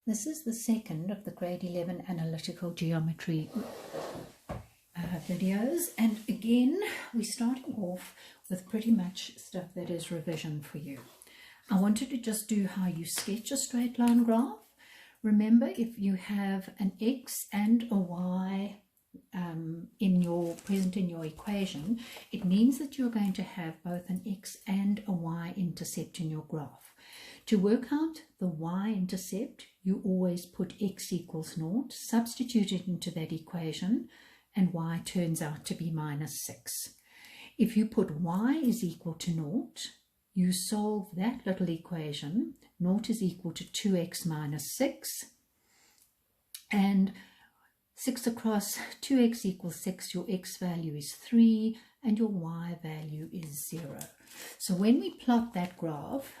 This is the second of the grade 11 analytical geometry videos, and again we're starting off with pretty much stuff that is revision for you. I wanted to just do how you sketch a straight line graph. Remember, if you have an x and a y present in your equation, it means that you're going to have both an x and a y intercept in your graph. To work out the y-intercept, you always put x equals 0, substitute it into that equation, and y turns out to be minus 6. If you put y is equal to 0, you solve that little equation. 0 is equal to 2x minus 6, and 6 across 2x equals 6, your x value is 3, and your y value is 0. So when we plot that graph,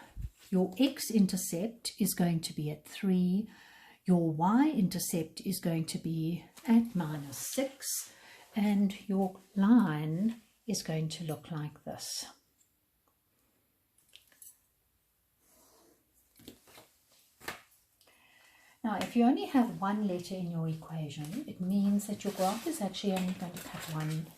your x-intercept is going to be at 3, your y-intercept is going to be at minus 6, and your line is going to look like this. Now, if you only have one letter in your equation, it means that your graph is actually only going to cut one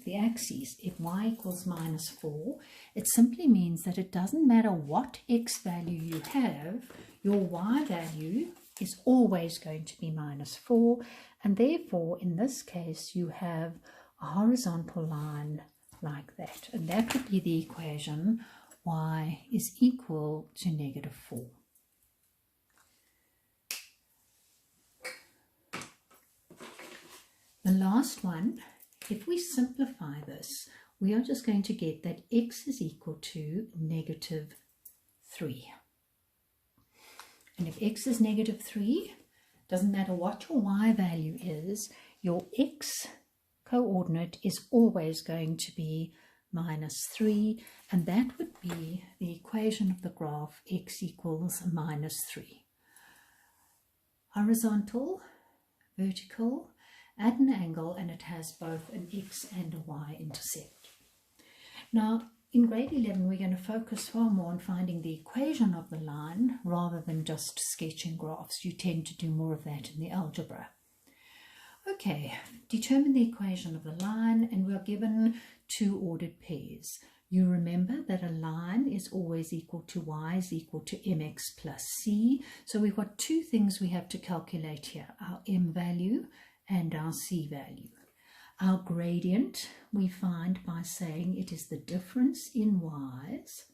the axes. If y equals minus 4, it simply means that it doesn't matter what x value you have, your y value is always going to be minus 4, and therefore in this case you have a horizontal line like that, and that would be the equation y is equal to negative 4. The last one, if we simplify this, we are just going to get that x is equal to negative 3. And if x is negative 3, doesn't matter what your y value is, your x coordinate is always going to be minus 3, and that would be the equation of the graph x equals minus 3. Horizontal, vertical, at an angle, and it has both an x and a y intercept. Now, in grade 11, we're going to focus far more on finding the equation of the line rather than just sketching graphs. You tend to do more of that in the algebra. Okay, determine the equation of the line, and we're given two ordered pairs. You remember that a line is always equal to y is equal to mx plus c. So we've got two things we have to calculate here, our m value and our c value. Our gradient we find by saying it is the difference in y's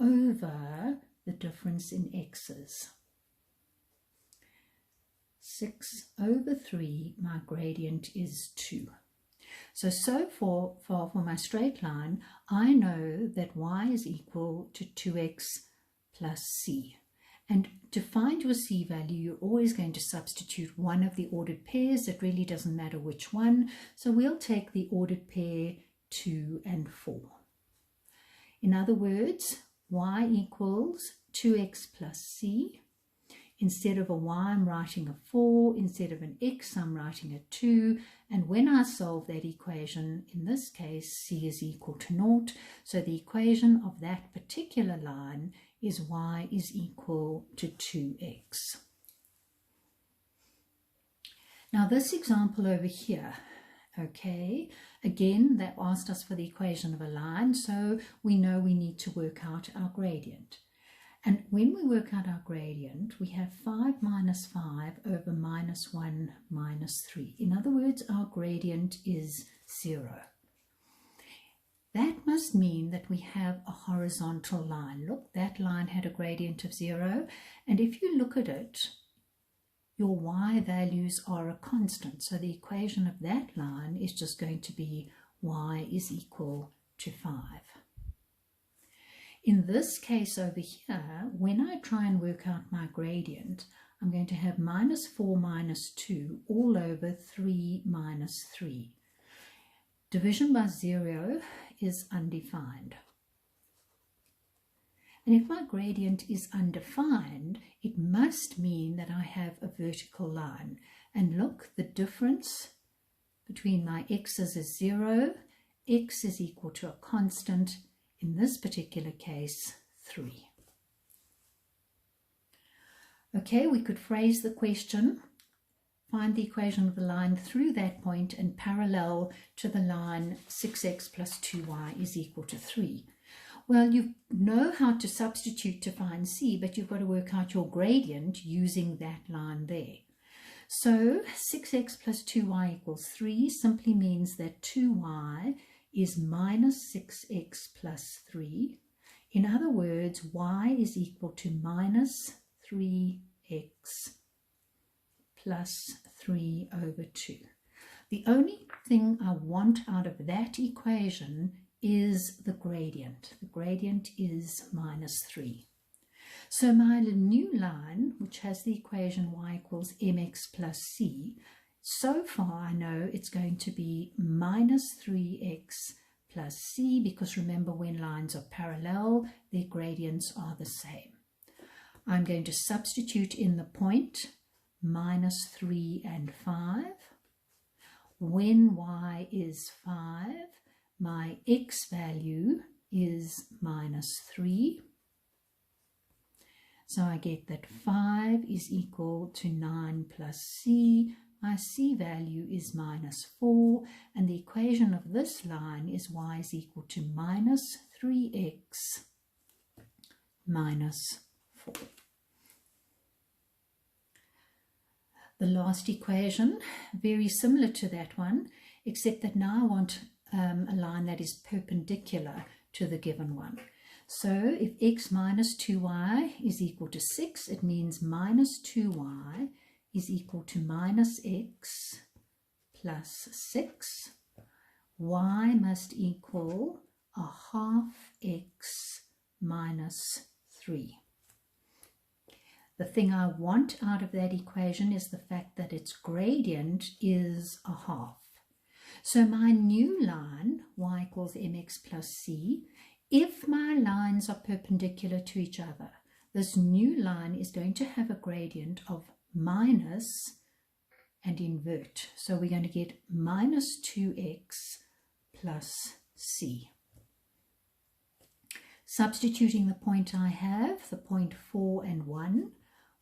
over the difference in x's. 6 over 3, my gradient is 2. So far for my straight line, I know that y is equal to 2x plus c. And to find your c value, you're always going to substitute one of the ordered pairs. It really doesn't matter which one. So we'll take the ordered pair 2 and 4. In other words, y equals 2x plus c. Instead of a y, I'm writing a 4. Instead of an x, I'm writing a 2. And when I solve that equation, in this case, c is equal to 0. So the equation of that particular line is y is equal to 2x. Now this example over here, okay, again, that asked us for the equation of a line, so we know we need to work out our gradient. And when we work out our gradient, we have 5 minus 5 over minus 1 minus 3. In other words, our gradient is 0. That must mean that we have a horizontal line. Look, that line had a gradient of 0. And if you look at it, your y values are a constant. So the equation of that line is just going to be y is equal to 5. In this case over here, when I try and work out my gradient, I'm going to have minus 4 minus 2 all over 3 minus 3. Division by 0 is undefined. And if my gradient is undefined, it must mean that I have a vertical line. And look, the difference between my x's is 0, x is equal to a constant, in this particular case, 3. Okay, we could phrase the question, find the equation of the line through that point and parallel to the line 6x plus 2y is equal to 3. Well, you know how to substitute to find c, but you've got to work out your gradient using that line there. So 6x plus 2y equals 3 simply means that 2y is minus 6x plus 3. In other words, y is equal to minus 3x plus 3 over 2. The only thing I want out of that equation is the gradient. The gradient is minus 3. So my new line, which has the equation y equals mx plus c, so far I know it's going to be minus 3x plus c, because remember, when lines are parallel, their gradients are the same. I'm going to substitute in the point minus 3 and 5. When y is 5, my x value is minus 3. So I get that 5 is equal to 9 plus c. My c value is minus 4. And the equation of this line is y is equal to minus 3x minus 4. The last equation, very similar to that one, except that now I want a line that is perpendicular to the given one. So if x minus 2y is equal to 6, it means minus 2y is equal to minus x plus 6. Y must equal a half x minus 3. The thing I want out of that equation is the fact that its gradient is a half. So my new line, y equals mx plus c, if my lines are perpendicular to each other, this new line is going to have a gradient of minus and invert. So we're going to get minus 2x plus c. Substituting the point I have, the point 4 and 1,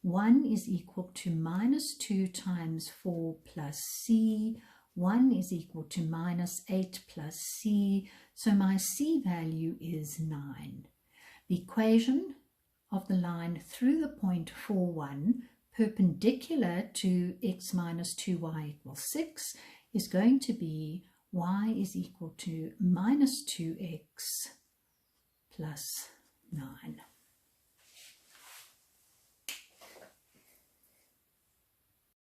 1 is equal to minus 2 times 4 plus c. 1 is equal to minus 8 plus c. So my c value is 9. The equation of the line through the point 4, 1, perpendicular to x minus 2y equals 6, is going to be y is equal to minus 2x plus 9.